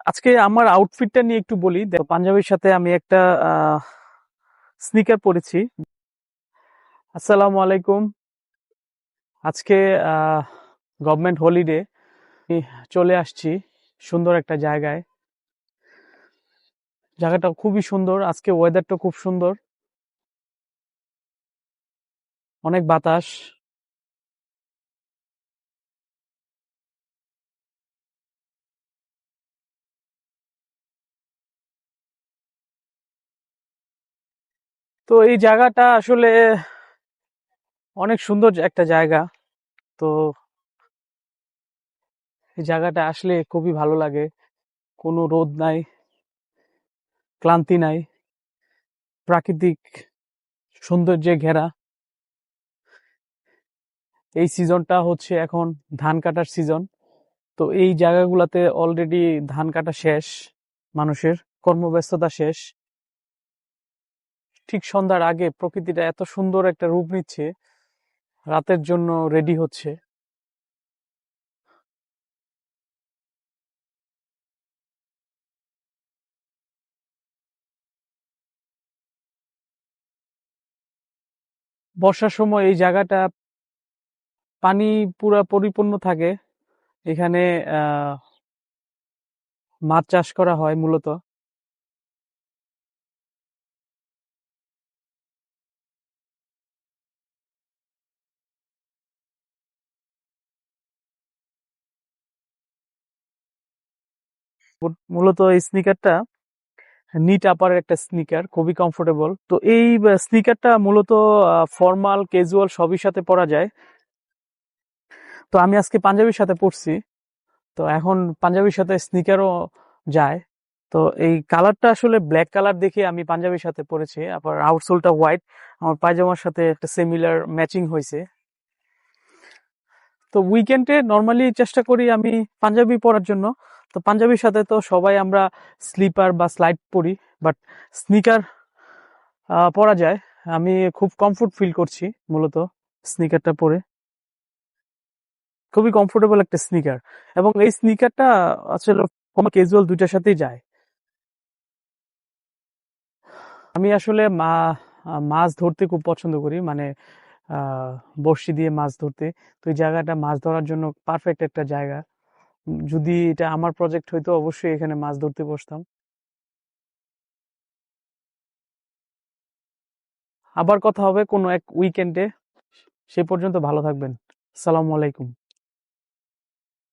আজকে আমার আউটফিটটা নিয়ে একটু বলি। দেখো, পাঞ্জাবির সাথে আমি একটা স্নিকার পরেছি। আসসালামু আলাইকুম। আজকে গভর্নমেন্ট হলিডে, চলে আসছি সুন্দর একটা জায়গায়। জায়গাটা খুবই সুন্দর, আজকে ওয়েদারটা খুব সুন্দর, অনেক বাতাস। তো এই জায়গাটা আসলে অনেক সুন্দর একটা জায়গা। তো এই জায়গাটা আসলে খুবই ভালো লাগে। কোনো রোদ নাই, ক্লান্তি নাই, প্রাকৃতিক সৌন্দর্যে ঘেরা। এই সিজনটা হচ্ছে এখন ধান কাটার সিজন। তো এই জায়গাগুলোতে অলরেডি ধান কাটা শেষ, মানুষের কর্মব্যস্ততা শেষ। ঠিক সন্ধ্যার আগে প্রকৃতিটা এত সুন্দর একটা রূপ নিচ্ছে, রাতের জন্য রেডি হচ্ছে। বর্ষার সময় এই জায়গাটা পানি পুরা পরিপূর্ণ থাকে। এখানে আহ মাছ চাষ করা হয় মূলত। মূলত এই স্নিকারটা নিট আপারের একটা স্নিকার, খুবই কমফোর্টেবল। তো এই স্নিকারটা মূলত ফর্মাল ক্যাজুয়াল সবই সাথে পরা যায়। তো আমি আজকে পাঞ্জাবির সাথে পরছি। তো এখন পাঞ্জাবির সাথে স্নিকারও যায়। তো এই কালারটা আসলে ব্ল্যাক কালার দেখে আমি পাঞ্জাবির সাথে পরেছি, আবার আউটসোলটা হোয়াইট, আমার পায়জামার সাথে একটা সিমিলার ম্যাচিং হয়েছে। তো উইকেন্ডে নর্মালি চেষ্টা করি আমি পাঞ্জাবি পরার জন্য। তো পাঞ্জাবির সাথে তো সবাই আমরা স্লিপার বা স্লাইড পরি, বাট স্নিকার পরা যায়। আমি খুব কমফোর্ট ফিল করছি মূলত স্নিকারটা পরে। খুবই কমফোর্টেবল একটা স্নিকার, এবং এই স্নিকারটা আসলে ক্যাজুয়াল দুইটার সাথেই যায়। আমি আসলে মাছ ধরতে খুব পছন্দ করি, মানে আহ বড়শি দিয়ে মাছ ধরতে। তো এই জায়গাটা মাছ ধরার জন্য পারফেক্ট একটা জায়গা। যদি এটা আমার প্রজেক্ট হইতো, অবশ্যই এখানে মাছ ধরতে বসতাম। আবার কথা হবে কোনো এক উইকেন্ডে। সে পর্যন্ত ভালো থাকবেন। আসসালামু আলাইকুম।